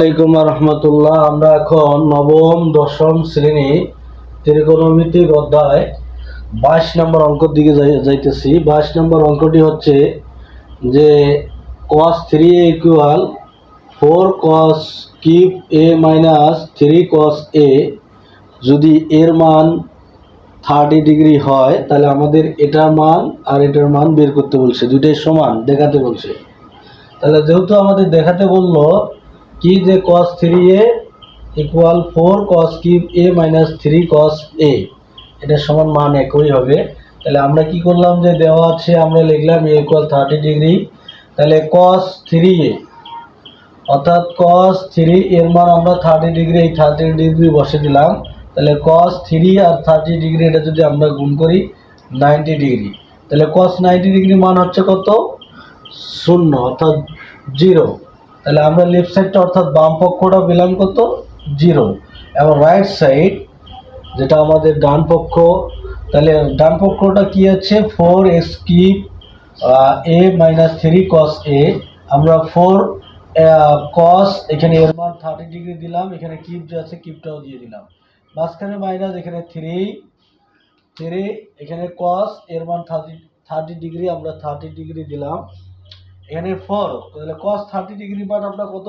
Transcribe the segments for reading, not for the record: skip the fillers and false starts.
আসসালামু আলাইকুম রহমতুল্লাহ। আমরা এখন নবম দশম শ্রেণী ত্রিকোণমিতিক অধ্যায় 22 নম্বর অঙ্কের দিকে যাইতেছি। 22 নম্বর অঙ্কটি হচ্ছে যে cos 3a equal 4 cos cube a minus 3 cos a যদি এর মান 30 ডিগ্রি হয় তাহলে আমাদের এটার মান আর এটার মান বের করতে বলছে, দুইটাই সমান দেখাতে বলছে। তাহলে যেহেতু আমাদের দেখাতে বললো কি যে cos 3a equal 4 cos cube a minus 3 cos a, এটা সমান মান একই হবে। তাহলে আমরা কি করলাম, যে দেওয়া আছে আমরা লিখলাম a ইকুয়াল 30 ডিগ্রি। তাহলে cos 3a অর্থাৎ cos 3 এর মান আমরা 30 ডিগ্রি, এই 30 ডিগ্রি বসে দিলাম। তাহলে cos 3 আর 30 ডিগ্রি এটা যদি আমরা গুণ করি 90 ডিগ্রি, তাহলে cos 90 ডিগ্রি মান হচ্ছে কত? 0 অর্থাৎ 0। তাহলে আমরা লেফট সাইডটা অর্থাৎ বাম পক্ষটা পেলাম কত? 0। এবং রাইট সাইড যেটা আমাদের ডান পক্ষ, তাহলে ডান পক্ষটা কি আছে? 4x cube a minus 3 cos a। আমরা 4 cos এখানে এর মান 30 ডিগ্রি দিলাম, এখানে কিউব যে আছে কিউবটাও দিয়ে দিলাম, মাঝখানে মাইনাস, এখানে 3 এখানে cos এর মান 30 ডিগ্রি, আমরা 30 ডিগ্রি দিলাম, এখানে 4। তাহলে cos 30 ডিগ্রি মান আমরা কত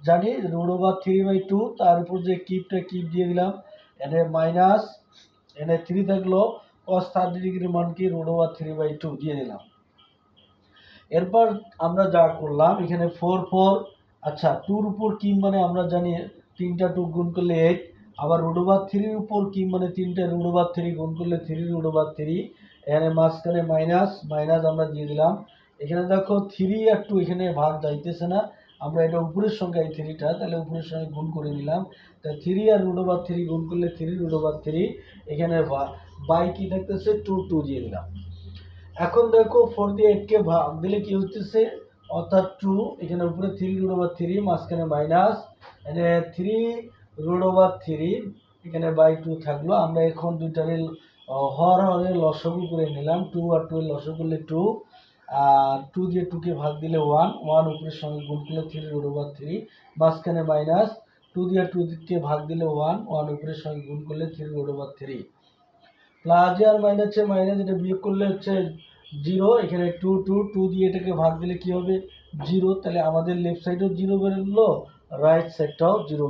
জানি? √3/2। তার উপর যে কিউবটা কিউব দিয়ে দিলাম, এখানে মাইনাস, এখানে 3 থাকলো, cos 30 ডিগ্রি মান কি? √3/2 দিয়ে দিলাম। এরপর আমরা যা করলাম এখানে 4 আচ্ছা 2 উপর কিউব মানে আমরা জানি 3টা 2 গুণ করলে 8, আবার √3 উপর কিউব মানে 3টা √3 গুণ করলে 3√3। এখানে মাঝখানে মাইনাস আমরা দিয়ে দিলাম। এখানে দেখো 3 আর 2 এখানে ভাগ যাইতেছে না, আমরা এটা উপরের সংখ্যা এই 3টা, তাহলে উপরের সঙ্গে গুণ করে নিলাম। তাহলে 3 আর √3 গুণ করলে 3√3, এখানে বাই কি থাকতেছে? 2 দিয়ে দিলাম। এখন দেখো 4 দিয়ে 8 কে ভাগ দিলে কি হচ্ছে? অর্থাৎ 2, এখানে উপরে 3√3, মাঝখানে মাইনাস, এখানে 3√3, এখানে বাই 2 থাকলো। আমরা এখন দুইটারে হর হরে লসাগু করে নিলাম। 2 আর 2 এর লসাগু করলে 2, আর 2 দিয়ে 2 কে ভাগ দিলে 1 উপরের সঙ্গে গুণ করলে 3√3, মাঝখানে মাইনাস, 2 দিয়ে 2 কে ভাগ দিলে 1 উপরের সঙ্গে গুণ করলে 3√3, প্লাস আর মাইনাসে মাইনাস, এটা বিয়োগ করলে হচ্ছে 0। এখানে 2 দিয়ে এটাকে ভাগ দিলে কি হবে? 0। তাহলে আমাদের লেফট সাইডও 0 বেরোলো, রাইট সাইডটাও 0।